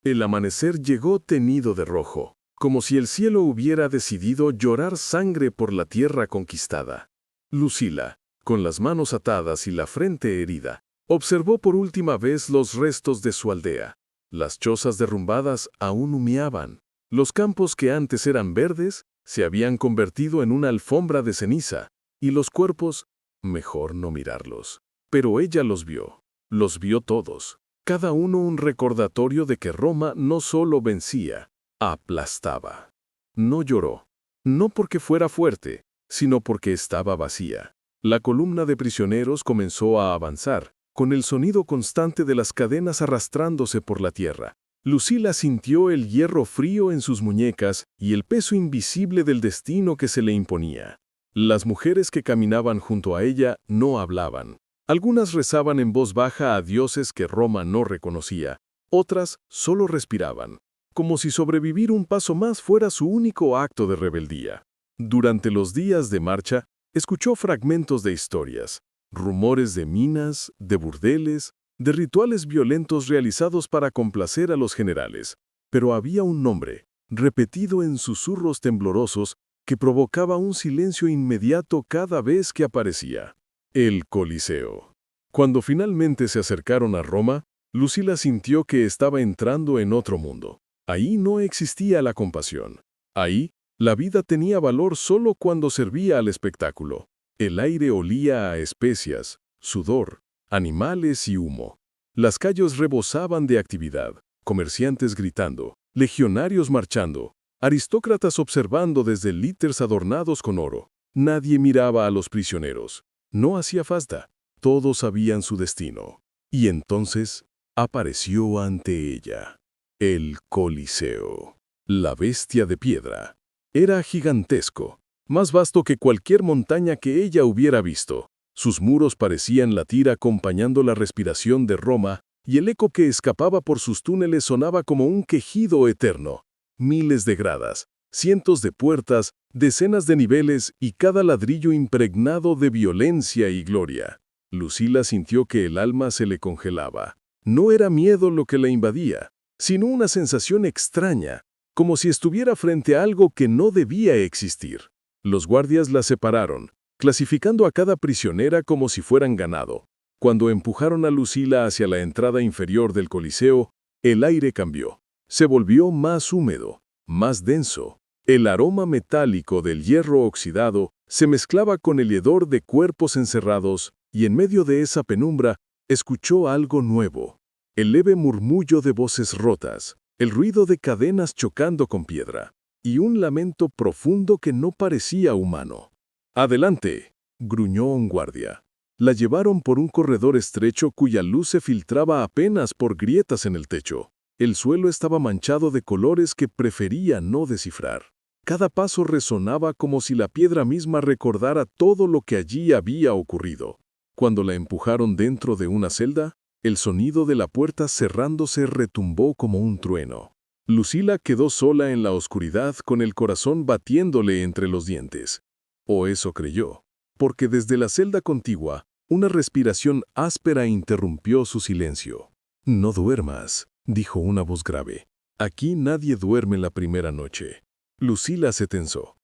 El amanecer llegó teñido de rojo, como si el cielo hubiera decidido llorar sangre por la tierra conquistada. Lucila, con las manos atadas y la frente herida, observó por última vez los restos de su aldea. Las chozas derrumbadas aún humeaban. Los campos que antes eran verdes se habían convertido en una alfombra de ceniza, y los cuerpos, mejor no mirarlos. Pero ella los vio todos. Cada uno un recordatorio de que Roma no solo vencía, aplastaba. No lloró, no porque fuera fuerte, sino porque estaba vacía. La columna de prisioneros comenzó a avanzar, con el sonido constante de las cadenas arrastrándose por la tierra. Lucila sintió el hierro frío en sus muñecas y el peso invisible del destino que se le imponía. Las mujeres que caminaban junto a ella no hablaban. Algunas rezaban en voz baja a dioses que Roma no reconocía, otras solo respiraban, como si sobrevivir un paso más fuera su único acto de rebeldía. Durante los días de marcha, escuchó fragmentos de historias, rumores de minas, de burdeles, de rituales violentos realizados para complacer a los generales, pero había un nombre, repetido en susurros temblorosos, que provocaba un silencio inmediato cada vez que aparecía. El Coliseo. Cuando finalmente se acercaron a Roma, Lucila sintió que estaba entrando en otro mundo. Ahí no existía la compasión. Ahí, la vida tenía valor solo cuando servía al espectáculo. El aire olía a especias, sudor, animales y humo. Las calles rebosaban de actividad, comerciantes gritando, legionarios marchando, aristócratas observando desde litters adornados con oro. Nadie miraba a los prisioneros. No hacía falta, todos sabían su destino. Y entonces apareció ante ella el Coliseo, la bestia de piedra. Era gigantesco, más vasto que cualquier montaña que ella hubiera visto. Sus muros parecían latir acompañando la respiración de Roma, y el eco que escapaba por sus túneles sonaba como un quejido eterno. Miles de gradas, cientos de puertas, decenas de niveles y cada ladrillo impregnado de violencia y gloria. Lucila sintió que el alma se le congelaba. No era miedo lo que la invadía, sino una sensación extraña, como si estuviera frente a algo que no debía existir. Los guardias la separaron, clasificando a cada prisionera como si fueran ganado. Cuando empujaron a Lucila hacia la entrada inferior del Coliseo, el aire cambió. Se volvió más húmedo, más denso. El aroma metálico del hierro oxidado se mezclaba con el hedor de cuerpos encerrados, y en medio de esa penumbra escuchó algo nuevo. El leve murmullo de voces rotas, el ruido de cadenas chocando con piedra, y un lamento profundo que no parecía humano. «Adelante», gruñó un guardia. La llevaron por un corredor estrecho cuya luz se filtraba apenas por grietas en el techo. El suelo estaba manchado de colores que prefería no descifrar. Cada paso resonaba como si la piedra misma recordara todo lo que allí había ocurrido. Cuando la empujaron dentro de una celda, el sonido de la puerta cerrándose retumbó como un trueno. Lucila quedó sola en la oscuridad con el corazón batiéndole entre los dientes. O eso creyó, porque desde la celda contigua, una respiración áspera interrumpió su silencio. «No duermas», dijo una voz grave. «Aquí nadie duerme la primera noche». Lucila se tensó.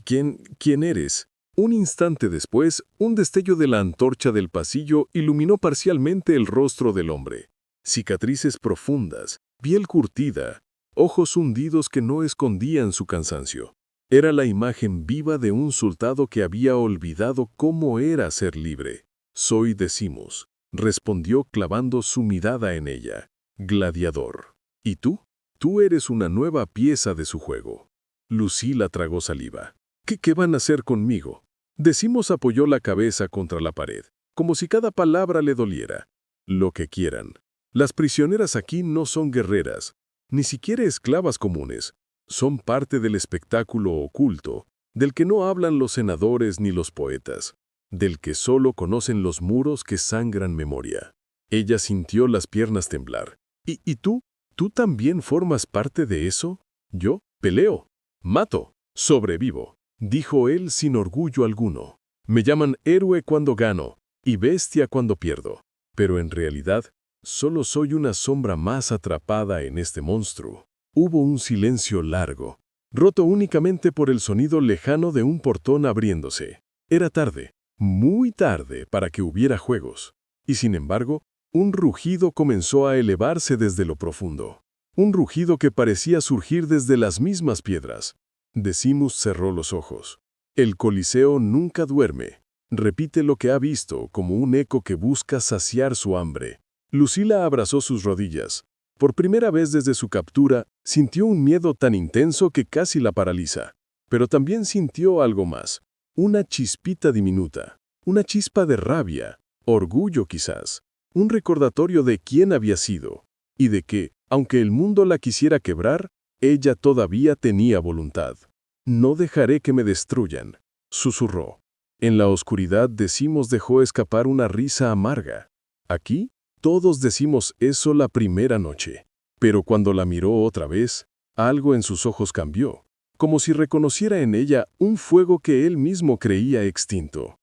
¿Quién eres? Un instante después, un destello de la antorcha del pasillo iluminó parcialmente el rostro del hombre. Cicatrices profundas, piel curtida, ojos hundidos que no escondían su cansancio. Era la imagen viva de un soldado que había olvidado cómo era ser libre. «Soy Decimus», respondió clavando su mirada en ella. «Gladiador. ¿Y tú? Tú eres una nueva pieza de su juego». Lucila tragó saliva. ¿Qué van a hacer conmigo? Decimus apoyó la cabeza contra la pared, como si cada palabra le doliera. «Lo que quieran. Las prisioneras aquí no son guerreras, ni siquiera esclavas comunes. Son parte del espectáculo oculto, del que no hablan los senadores ni los poetas, del que solo conocen los muros que sangran memoria». Ella sintió las piernas temblar. ¿Y tú? ¿Tú también formas parte de eso? «Yo peleo, mato, sobrevivo», dijo él sin orgullo alguno. «Me llaman héroe cuando gano y bestia cuando pierdo, pero en realidad Solo soy una sombra más atrapada en este monstruo. Hubo un silencio largo, roto únicamente por el sonido lejano de un portón abriéndose. Era tarde, muy tarde para que hubiera juegos. Y sin embargo, un rugido comenzó a elevarse desde lo profundo. Un rugido que parecía surgir desde las mismas piedras. Decimus cerró los ojos. El Coliseo nunca duerme. Repite lo que ha visto como un eco que busca saciar su hambre. Lucila abrazó sus rodillas. Por primera vez desde su captura, sintió un miedo tan intenso que casi la paraliza. Pero también sintió algo más. Una chispita diminuta. Una chispa de rabia, orgullo quizás. Un recordatorio de quién había sido. Y de que, aunque el mundo la quisiera quebrar, ella todavía tenía voluntad. «No dejaré que me destruyan», susurró. En la oscuridad Decimus dejó escapar una risa amarga. Aquí, todos decimos eso la primera noche. Pero cuando la miró otra vez, algo en sus ojos cambió, como si reconociera en ella un fuego que él mismo creía extinto.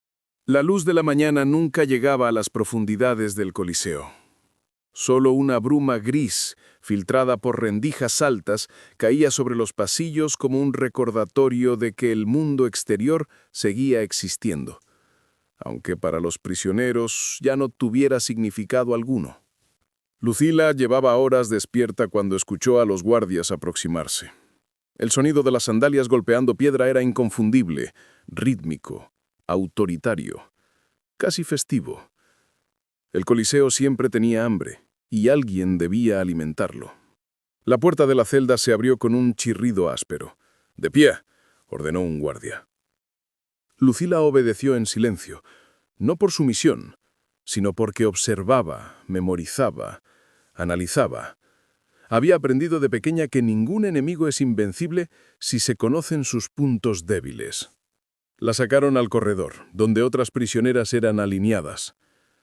La luz de la mañana nunca llegaba a las profundidades del Coliseo. Solo una bruma gris, filtrada por rendijas altas, caía sobre los pasillos como un recordatorio de que el mundo exterior seguía existiendo, aunque para los prisioneros ya no tuviera significado alguno. Lucila llevaba horas despierta cuando escuchó a los guardias aproximarse. El sonido de las sandalias golpeando piedra era inconfundible, rítmico, autoritario, casi festivo. El Coliseo siempre tenía hambre, y alguien debía alimentarlo. La puerta de la celda se abrió con un chirrido áspero. «¡De pie!», ordenó un guardia. Lucila obedeció en silencio, no por sumisión, sino porque observaba, memorizaba, analizaba. Había aprendido de pequeña que ningún enemigo es invencible si se conocen sus puntos débiles. La sacaron al corredor, donde otras prisioneras eran alineadas.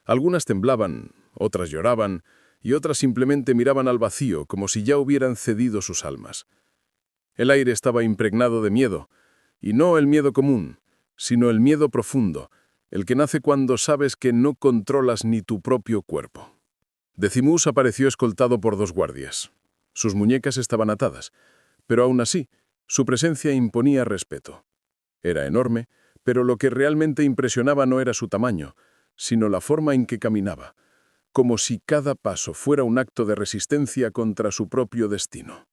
Algunas temblaban, otras lloraban, y otras simplemente miraban al vacío, como si ya hubieran cedido sus almas. El aire estaba impregnado de miedo, y no el miedo común, sino el miedo profundo, el que nace cuando sabes que no controlas ni tu propio cuerpo. Decimus apareció escoltado por 2 guardias. Sus muñecas estaban atadas, pero aún así, su presencia imponía respeto. Era enorme, pero lo que realmente impresionaba no era su tamaño, sino la forma en que caminaba, como si cada paso fuera un acto de resistencia contra su propio destino.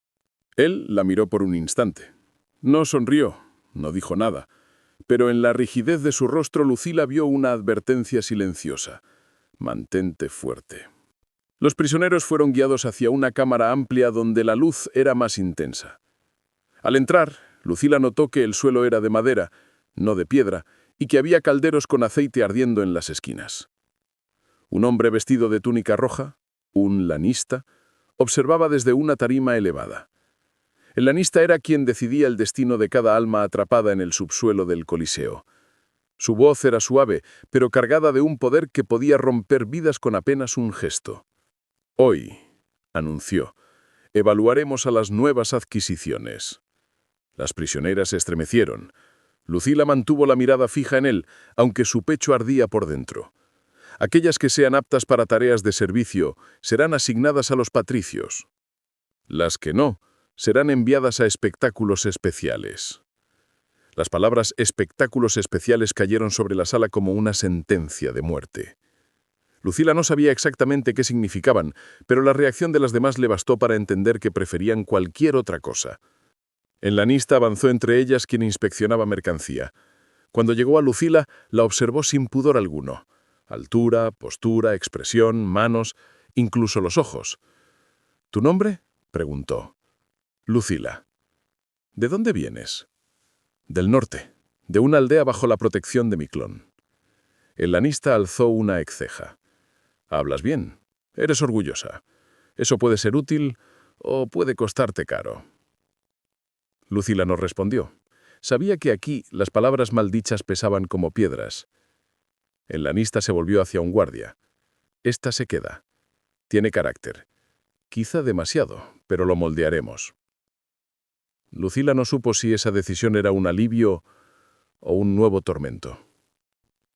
Él la miró por un instante. No sonrió, no dijo nada, pero en la rigidez de su rostro Lucila vio una advertencia silenciosa. «Mantente fuerte». Los prisioneros fueron guiados hacia una cámara amplia donde la luz era más intensa. Al entrar, Lucila notó que el suelo era de madera, no de piedra, y que había calderos con aceite ardiendo en las esquinas. Un hombre vestido de túnica roja, un lanista, observaba desde una tarima elevada. El lanista era quien decidía el destino de cada alma atrapada en el subsuelo del Coliseo. Su voz era suave, pero cargada de un poder que podía romper vidas con apenas un gesto. «Hoy», anunció, «evaluaremos a las nuevas adquisiciones». Las prisioneras se estremecieron. Lucila mantuvo la mirada fija en él, aunque su pecho ardía por dentro. Aquellas que sean aptas para tareas de servicio serán asignadas a los patricios. Las que no, serán enviadas a espectáculos especiales. Las palabras espectáculos especiales cayeron sobre la sala como una sentencia de muerte. Lucila no sabía exactamente qué significaban, pero la reacción de las demás le bastó para entender que preferían cualquier otra cosa. El lanista avanzó entre ellas quien inspeccionaba mercancía. Cuando llegó a Lucila, la observó sin pudor alguno. Altura, postura, expresión, manos, incluso los ojos. «¿Tu nombre?», preguntó. «Lucila». «¿De dónde vienes?» «Del norte, de una aldea bajo la protección de mi clon». El lanista alzó una exceja. «Hablas bien. Eres orgullosa. Eso puede ser útil o puede costarte caro». Lucila no respondió. Sabía que aquí las palabras maldichas pesaban como piedras. El lanista se volvió hacia un guardia. «Esta se queda. Tiene carácter. Quizá demasiado, pero lo moldearemos». Lucila no supo si esa decisión era un alivio o un nuevo tormento.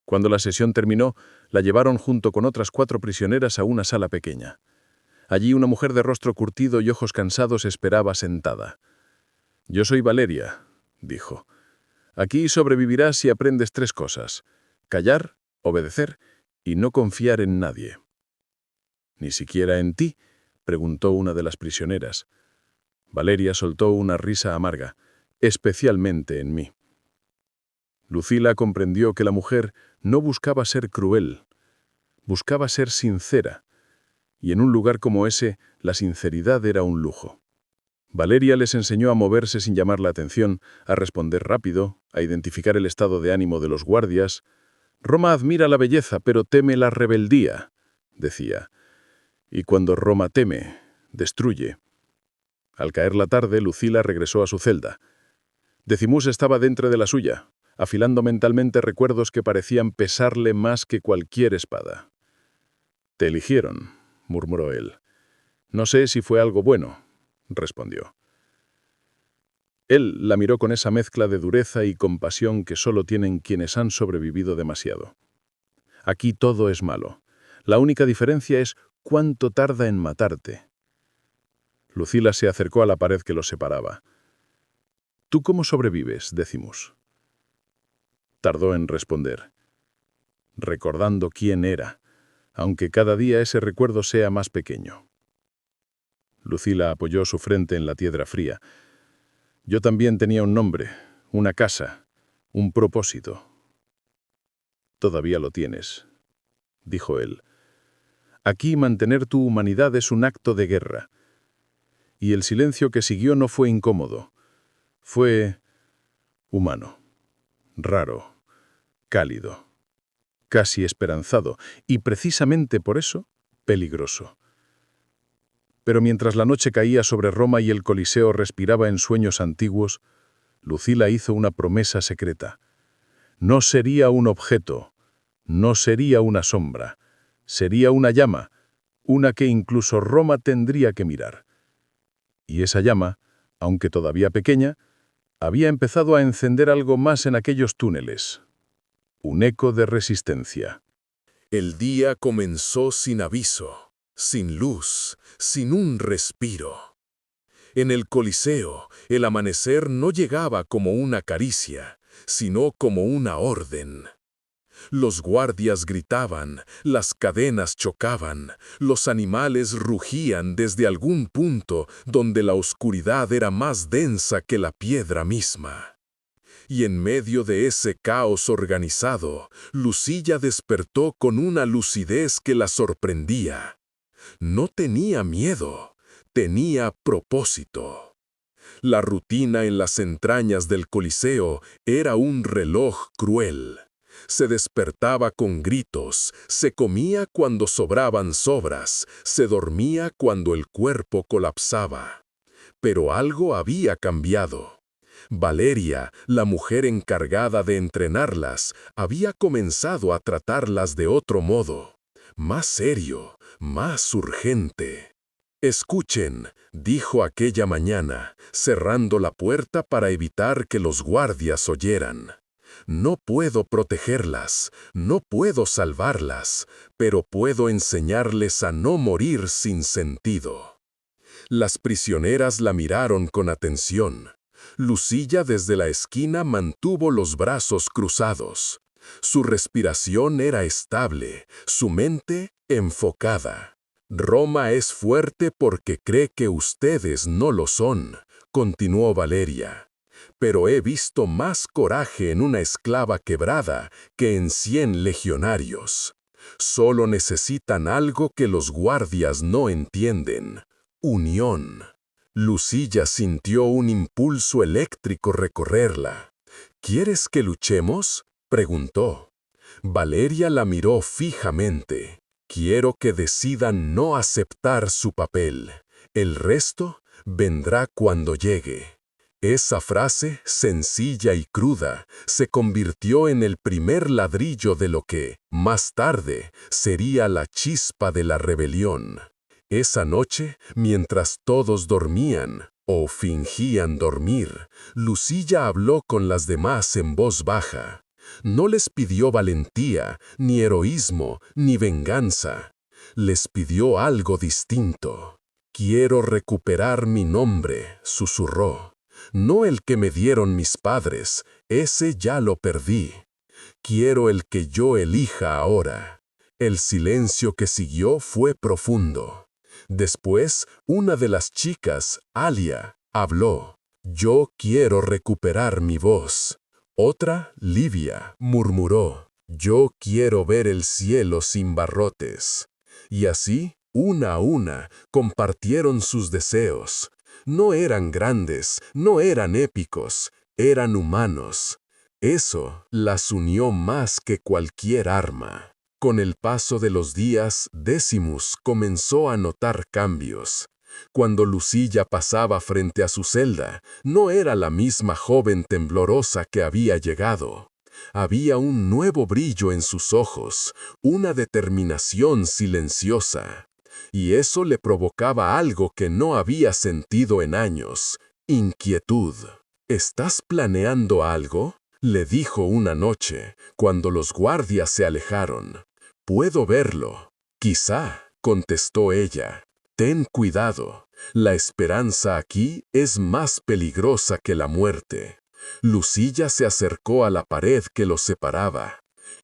Cuando la sesión terminó, La llevaron junto con otras 4 prisioneras a una sala pequeña. Allí una mujer de rostro curtido y ojos cansados esperaba sentada. «Yo soy Valeria», dijo. «Aquí sobrevivirás si aprendes 3 cosas: callar, obedecer y no confiar en nadie». «¿Ni siquiera en ti?», preguntó una de las prisioneras. Valeria soltó una risa amarga. «Especialmente en mí». Lucila comprendió que la mujer no buscaba ser cruel, buscaba ser sincera, y en un lugar como ese, la sinceridad era un lujo. Valeria les enseñó a moverse sin llamar la atención, a responder rápido, a identificar el estado de ánimo de los guardias. «Roma admira la belleza, pero teme la rebeldía», decía. «Y cuando Roma teme, destruye». Al caer la tarde, Lucila regresó a su celda. Decimus estaba dentro de la suya, afilando mentalmente recuerdos que parecían pesarle más que cualquier espada. «Te eligieron», murmuró él. «No sé si fue algo bueno», respondió. Él la miró con esa mezcla de dureza y compasión que solo tienen quienes han sobrevivido demasiado. «Aquí todo es malo. La única diferencia es cuánto tarda en matarte». Lucila se acercó a la pared que los separaba. «¿Tú cómo sobrevives?», Decimus. Tardó en responder, recordando quién era, aunque cada día ese recuerdo sea más pequeño. Lucila apoyó su frente en la tierra fría. «Yo también tenía un nombre, una casa, un propósito». «Todavía lo tienes», dijo él. «Aquí mantener tu humanidad es un acto de guerra». Y el silencio que siguió no fue incómodo. Fue humano, raro, cálido, casi esperanzado, y precisamente por eso, peligroso. Pero mientras la noche caía sobre Roma y el Coliseo respiraba en sueños antiguos, Lucila hizo una promesa secreta. No sería un objeto, no sería una sombra, sería una llama, una que incluso Roma tendría que mirar. Y esa llama, aunque todavía pequeña, había empezado a encender algo más en aquellos túneles. Un eco de resistencia. El día comenzó sin aviso, sin luz, sin un respiro. En el Coliseo, el amanecer no llegaba como una caricia, sino como una orden. Los guardias gritaban, las cadenas chocaban, los animales rugían desde algún punto donde la oscuridad era más densa que la piedra misma. Y en medio de ese caos organizado, Lucilla despertó con una lucidez que la sorprendía. No tenía miedo, tenía propósito. La rutina en las entrañas del Coliseo era un reloj cruel. Se despertaba con gritos, se comía cuando sobraban sobras, se dormía cuando el cuerpo colapsaba. Pero algo había cambiado. Valeria, la mujer encargada de entrenarlas, había comenzado a tratarlas de otro modo, más serio, más urgente. «Escuchen», dijo aquella mañana, cerrando la puerta para evitar que los guardias oyeran. «No puedo protegerlas, no puedo salvarlas, pero puedo enseñarles a no morir sin sentido». Las prisioneras la miraron con atención. Lucilla desde la esquina mantuvo los brazos cruzados. Su respiración era estable, su mente enfocada. «Roma es fuerte porque cree que ustedes no lo son», continuó Valeria. «Pero he visto más coraje en una esclava quebrada que en 100 legionarios. Solo necesitan algo que los guardias no entienden: unión». Lucilla sintió un impulso eléctrico recorrerla. «¿Quieres que luchemos?», preguntó. Valeria la miró fijamente. «Quiero que decidan no aceptar su papel. El resto vendrá cuando llegue». Esa frase, sencilla y cruda, se convirtió en el primer ladrillo de lo que, más tarde, sería la chispa de la rebelión. Esa noche, mientras todos dormían, o fingían dormir, Lucilla habló con las demás en voz baja. No les pidió valentía, ni heroísmo, ni venganza. Les pidió algo distinto. «Quiero recuperar mi nombre», susurró. «No el que me dieron mis padres, ese ya lo perdí. Quiero el que yo elija ahora». El silencio que siguió fue profundo. Después, una de las chicas, Alia, habló. «Yo quiero recuperar mi voz». Otra, Livia, murmuró. «Yo quiero ver el cielo sin barrotes». Y así, una a una, compartieron sus deseos. No eran grandes, no eran épicos, eran humanos. Eso las unió más que cualquier arma. Con el paso de los días, Decimus comenzó a notar cambios. Cuando Lucilla pasaba frente a su celda, no era la misma joven temblorosa que había llegado. Había un nuevo brillo en sus ojos, una determinación silenciosa. Y eso le provocaba algo que no había sentido en años: inquietud. «¿Estás planeando algo?», le dijo una noche, cuando los guardias se alejaron. «Puedo verlo». «Quizá», contestó ella. «Ten cuidado. La esperanza aquí es más peligrosa que la muerte». Lucilla se acercó a la pared que los separaba.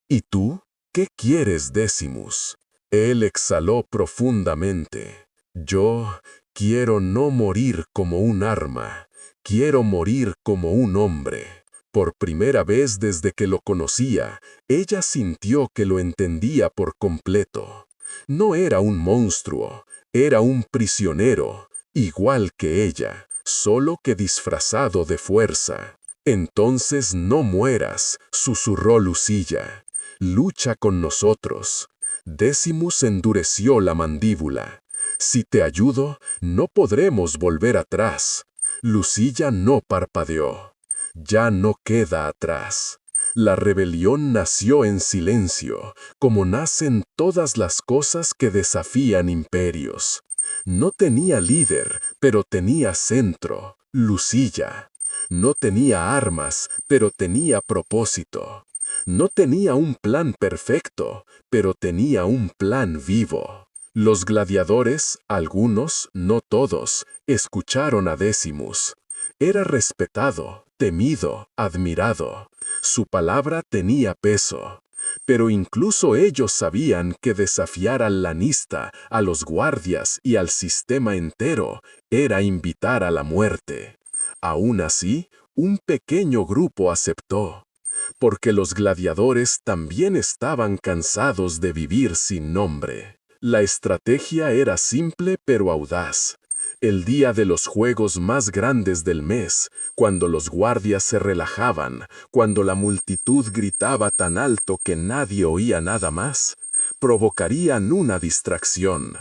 «¿Y tú? ¿Qué quieres, Decimus?». Él exhaló profundamente. «Yo quiero no morir como un arma. Quiero morir como un hombre». Por primera vez desde que lo conocía, ella sintió que lo entendía por completo. No era un monstruo, era un prisionero, igual que ella, solo que disfrazado de fuerza. «Entonces no mueras», susurró Lucilla. «Lucha con nosotros». Decimus endureció la mandíbula. «Si te ayudo, no podremos volver atrás». Lucilla no parpadeó. «Ya no queda atrás». La rebelión nació en silencio, como nacen todas las cosas que desafían imperios. No tenía líder, pero tenía centro, Lucilla. No tenía armas, pero tenía propósito. No tenía un plan perfecto, pero tenía un plan vivo. Los gladiadores, algunos, no todos, escucharon a Decimus. Era respetado, temido, admirado. Su palabra tenía peso. Pero incluso ellos sabían que desafiar al lanista, a los guardias y al sistema entero era invitar a la muerte. Aún así, un pequeño grupo aceptó, porque los gladiadores también estaban cansados de vivir sin nombre. La estrategia era simple pero audaz. El día de los juegos más grandes del mes, cuando los guardias se relajaban, cuando la multitud gritaba tan alto que nadie oía nada más, provocarían una distracción.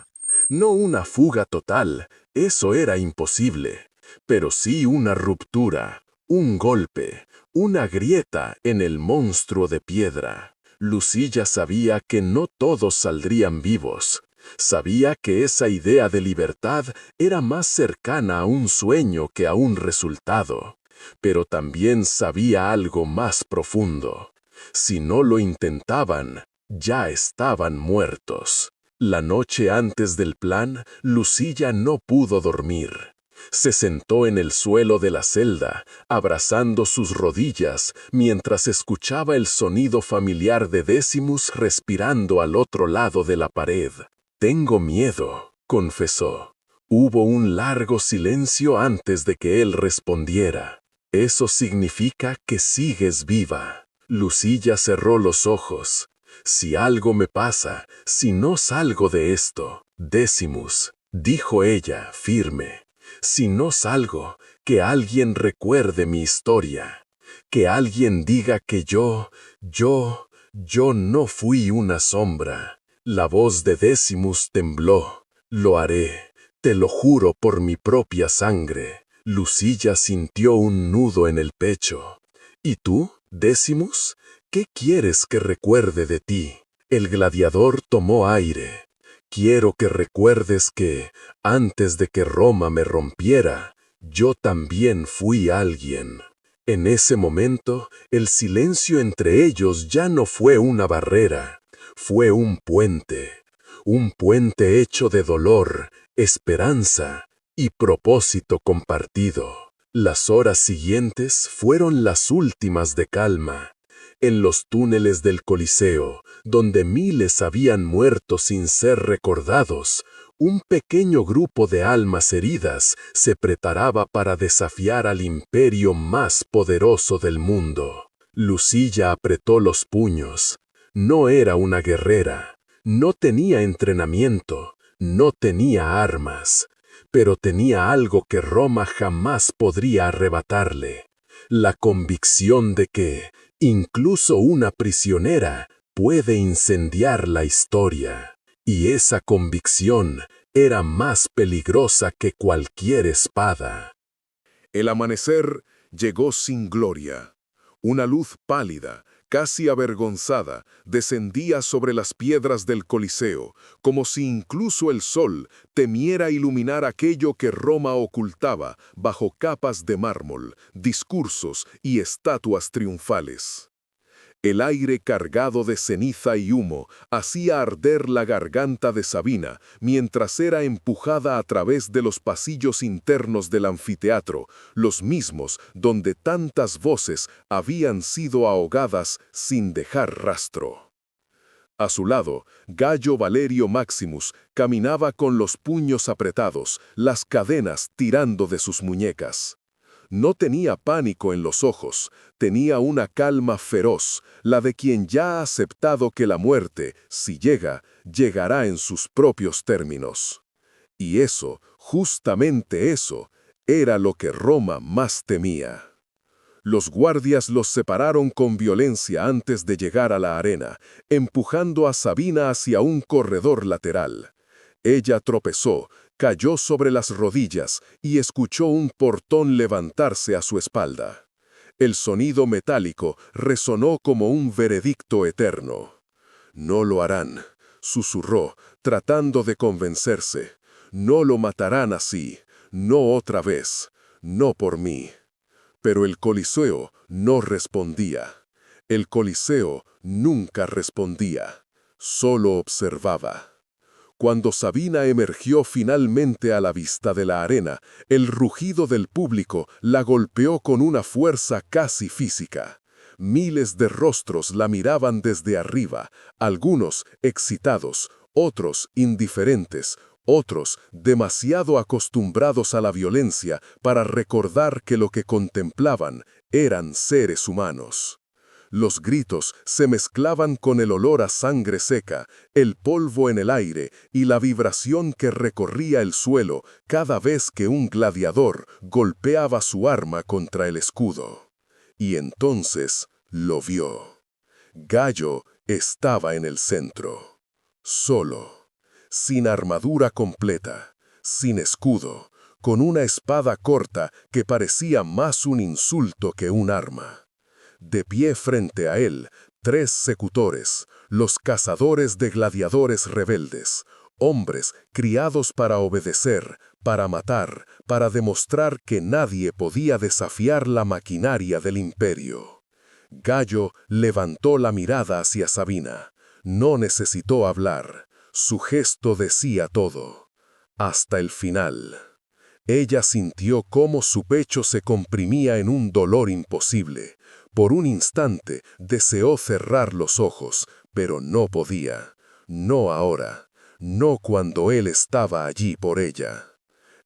No una fuga total, eso era imposible, pero sí una ruptura, un golpe, una grieta en el monstruo de piedra. Lucilla sabía que no todos saldrían vivos. Sabía que esa idea de libertad era más cercana a un sueño que a un resultado. Pero también sabía algo más profundo. Si no lo intentaban, ya estaban muertos. La noche antes del plan, Lucilla no pudo dormir. Se sentó en el suelo de la celda, abrazando sus rodillas, mientras escuchaba el sonido familiar de Decimus respirando al otro lado de la pared. «Tengo miedo», confesó. Hubo un largo silencio antes de que él respondiera. «Eso significa que sigues viva». Lucilla cerró los ojos. «Si algo me pasa, si no salgo de esto, Decimus», dijo ella, firme. «Si no salgo, que alguien recuerde mi historia. Que alguien diga que yo no fui una sombra». La voz de Decimus tembló. «Lo haré, te lo juro por mi propia sangre». Lucilla sintió un nudo en el pecho. «¿Y tú, Decimus? ¿Qué quieres que recuerde de ti?». El gladiador tomó aire. «Quiero que recuerdes que, antes de que Roma me rompiera, yo también fui alguien». En ese momento, el silencio entre ellos ya no fue una barrera, fue un puente hecho de dolor, esperanza y propósito compartido. Las horas siguientes fueron las últimas de calma. En los túneles del Coliseo, donde miles habían muerto sin ser recordados, un pequeño grupo de almas heridas se preparaba para desafiar al imperio más poderoso del mundo. Lucilla apretó los puños. No era una guerrera, no tenía entrenamiento, no tenía armas, pero tenía algo que Roma jamás podría arrebatarle: la convicción de que, incluso una prisionera, puede incendiar la historia. Y esa convicción era más peligrosa que cualquier espada. El amanecer llegó sin gloria. Una luz pálida, casi avergonzada, descendía sobre las piedras del Coliseo, como si incluso el sol temiera iluminar aquello que Roma ocultaba bajo capas de mármol, discursos y estatuas triunfales. El aire cargado de ceniza y humo hacía arder la garganta de Sabina mientras era empujada a través de los pasillos internos del anfiteatro, los mismos donde tantas voces habían sido ahogadas sin dejar rastro. A su lado, Gayo Valerio Maximus caminaba con los puños apretados, las cadenas tirando de sus muñecas. No tenía pánico en los ojos, tenía una calma feroz, la de quien ya ha aceptado que la muerte, si llega, llegará en sus propios términos. Y eso, justamente eso, era lo que Roma más temía. Los guardias los separaron con violencia antes de llegar a la arena, empujando a Sabina hacia un corredor lateral. Ella tropezó, cayó sobre las rodillas y escuchó un portón levantarse a su espalda. El sonido metálico resonó como un veredicto eterno. «No lo harán», susurró, tratando de convencerse. «No lo matarán así, no otra vez, no por mí». Pero el Coliseo no respondía. El Coliseo nunca respondía, solo observaba. Cuando Sabina emergió finalmente a la vista de la arena, el rugido del público la golpeó con una fuerza casi física. Miles de rostros la miraban desde arriba, algunos excitados, otros indiferentes, otros demasiado acostumbrados a la violencia para recordar que lo que contemplaban eran seres humanos. Los gritos se mezclaban con el olor a sangre seca, el polvo en el aire y la vibración que recorría el suelo cada vez que un gladiador golpeaba su arma contra el escudo. Y entonces lo vio. Gayo estaba en el centro, solo, sin armadura completa, sin escudo, con una espada corta que parecía más un insulto que un arma. De pie frente a él, 3 secutores, los cazadores de gladiadores rebeldes, hombres criados para obedecer, para matar, para demostrar que nadie podía desafiar la maquinaria del imperio. Gayo levantó la mirada hacia Sabina. No necesitó hablar. Su gesto decía todo. Hasta el final. Ella sintió cómo su pecho se comprimía en un dolor imposible. Por un instante deseó cerrar los ojos, pero no podía. No ahora. No cuando él estaba allí por ella.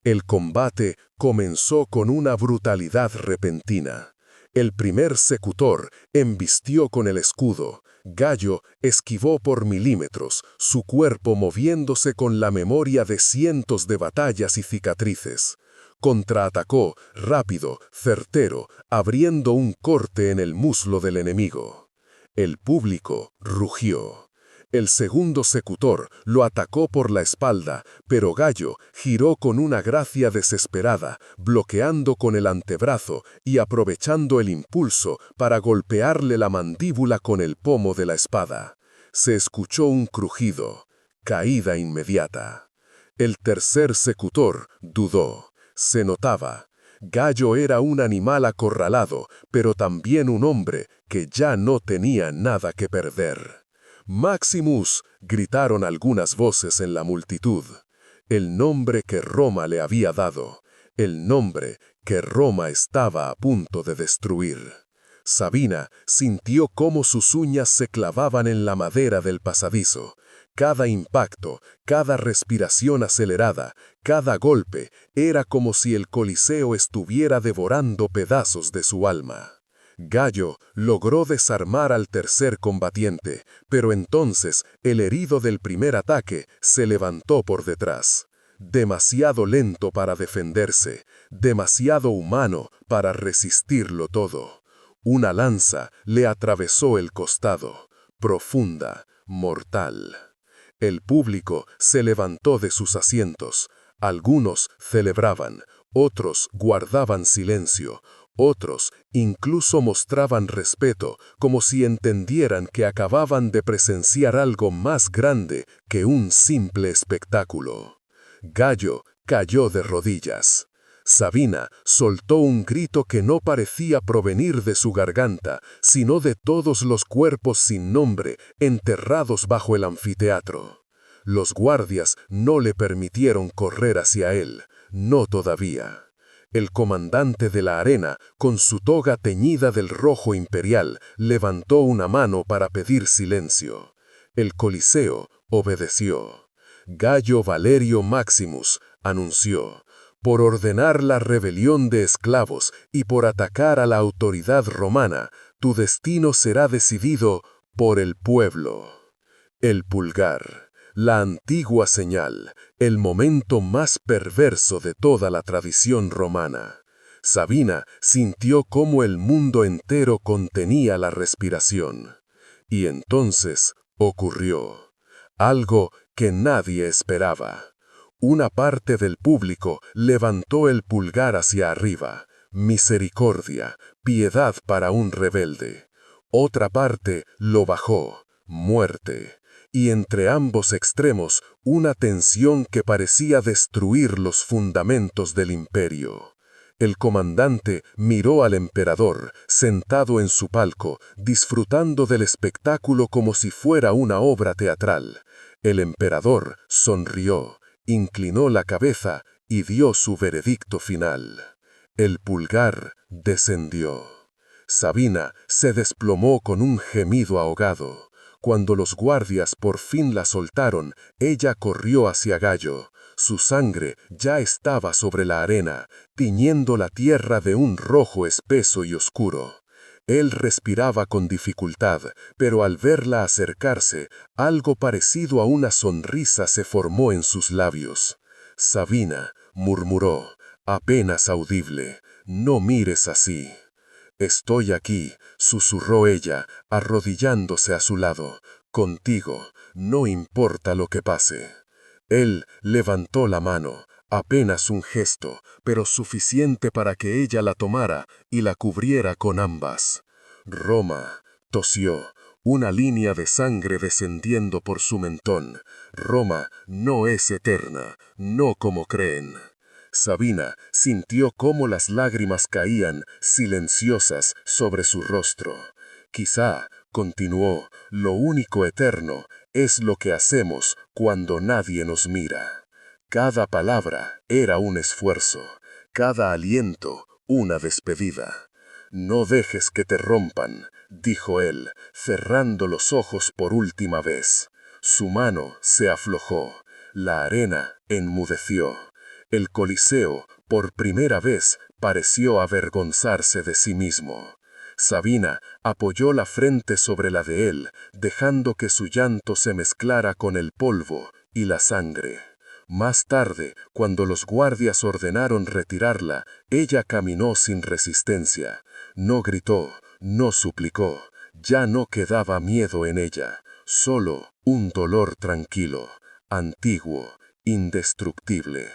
El combate comenzó con una brutalidad repentina. El primer secutor embistió con el escudo. Gayo esquivó por milímetros, su cuerpo moviéndose con la memoria de cientos de batallas y cicatrices. Contraatacó, rápido, certero, abriendo un corte en el muslo del enemigo. El público rugió. El segundo secutor lo atacó por la espalda, pero Gayo giró con una gracia desesperada, bloqueando con el antebrazo y aprovechando el impulso para golpearle la mandíbula con el pomo de la espada. Se escuchó un crujido, caída inmediata. El tercer secutor dudó. Se notaba. Gallo era un animal acorralado, pero también un hombre que ya no tenía nada que perder. «Maximus», gritaron algunas voces en la multitud. El nombre que Roma le había dado, el nombre que Roma estaba a punto de destruir. Sabina sintió cómo sus uñas se clavaban en la madera del pasadizo. Cada impacto, cada respiración acelerada, cada golpe, era como si el Coliseo estuviera devorando pedazos de su alma. Gallo logró desarmar al tercer combatiente, pero entonces el herido del primer ataque se levantó por detrás. Demasiado lento para defenderse, demasiado humano para resistirlo todo. Una lanza le atravesó el costado, profunda, mortal. El público se levantó de sus asientos. Algunos celebraban, otros guardaban silencio, otros incluso mostraban respeto, como si entendieran que acababan de presenciar algo más grande que un simple espectáculo. Gallo cayó de rodillas. Sabina soltó un grito que no parecía provenir de su garganta, sino de todos los cuerpos sin nombre enterrados bajo el anfiteatro. Los guardias no le permitieron correr hacia él, no todavía. El comandante de la arena, con su toga teñida del rojo imperial, levantó una mano para pedir silencio. El Coliseo obedeció. Gallo Valerio Maximus anunció: «Por ordenar la rebelión de esclavos y por atacar a la autoridad romana, tu destino será decidido por el pueblo». El pulgar, la antigua señal, el momento más perverso de toda la tradición romana. Sabina sintió cómo el mundo entero contenía la respiración. Y entonces ocurrió algo que nadie esperaba. Una parte del público levantó el pulgar hacia arriba. Misericordia, piedad para un rebelde. Otra parte lo bajó. Muerte. Y entre ambos extremos, una tensión que parecía destruir los fundamentos del imperio. El comandante miró al emperador, sentado en su palco, disfrutando del espectáculo como si fuera una obra teatral. El emperador sonrió, inclinó la cabeza y dio su veredicto final. El pulgar descendió. Sabina se desplomó con un gemido ahogado. Cuando los guardias por fin la soltaron, ella corrió hacia Gallo. Su sangre ya estaba sobre la arena, tiñendo la tierra de un rojo espeso y oscuro. Él respiraba con dificultad, pero al verla acercarse, algo parecido a una sonrisa se formó en sus labios. «Sabina», murmuró, apenas audible, «no mires así». «Estoy aquí», susurró ella, arrodillándose a su lado. «Contigo, no importa lo que pase». Él levantó la mano, apenas un gesto, pero suficiente para que ella la tomara y la cubriera con ambas. «Roma», tosió, una línea de sangre descendiendo por su mentón. «Roma no es eterna, no como creen». Sabina sintió cómo las lágrimas caían, silenciosas, sobre su rostro. «Quizá», continuó, «lo único eterno es lo que hacemos cuando nadie nos mira». Cada palabra era un esfuerzo, cada aliento una despedida. «No dejes que te rompan», dijo él, cerrando los ojos por última vez. Su mano se aflojó, la arena enmudeció. El Coliseo, por primera vez, pareció avergonzarse de sí mismo. Sabina apoyó la frente sobre la de él, dejando que su llanto se mezclara con el polvo y la sangre. Más tarde, cuando los guardias ordenaron retirarla, ella caminó sin resistencia. No gritó, no suplicó, ya no quedaba miedo en ella, solo un dolor tranquilo, antiguo, indestructible.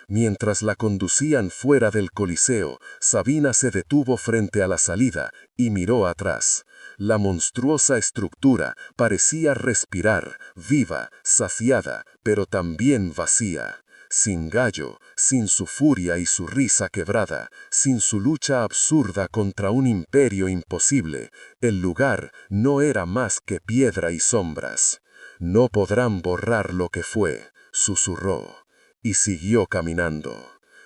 Mientras la conducían fuera del Coliseo, Sabina se detuvo frente a la salida y miró atrás. La monstruosa estructura parecía respirar, viva, saciada, pero también vacía. sin Gallo, sin su furia y su risa quebrada, sin su lucha absurda contra un imperio imposible, el lugar no era más que piedra y sombras. No podrán borrar lo que fue, susurró, y siguió caminando.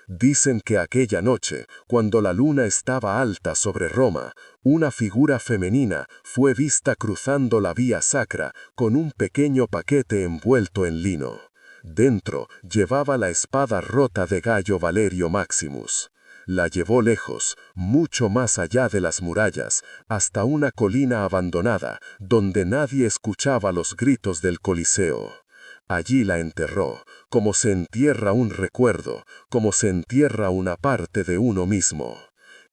Dicen que aquella noche, cuando la luna estaba alta sobre Roma, una figura femenina fue vista cruzando la vía sacra con un pequeño paquete envuelto en lino. Dentro llevaba la espada rota de Gallo Valerio Maximus. La llevó lejos, mucho más allá de las murallas, hasta una colina abandonada, donde nadie escuchaba los gritos del Coliseo. Allí la enterró, como se entierra un recuerdo, como se entierra una parte de uno mismo.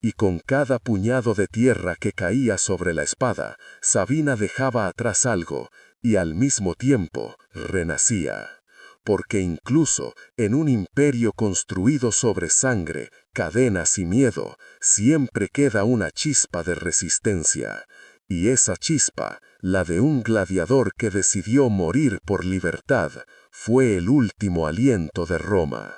Y con cada puñado de tierra que caía sobre la espada, Sabina dejaba atrás algo, y al mismo tiempo renacía. Porque incluso en un imperio construido sobre sangre, cadenas y miedo, siempre queda una chispa de resistencia. Y esa chispa, la de un gladiador que decidió morir por libertad, fue el último aliento de Roma.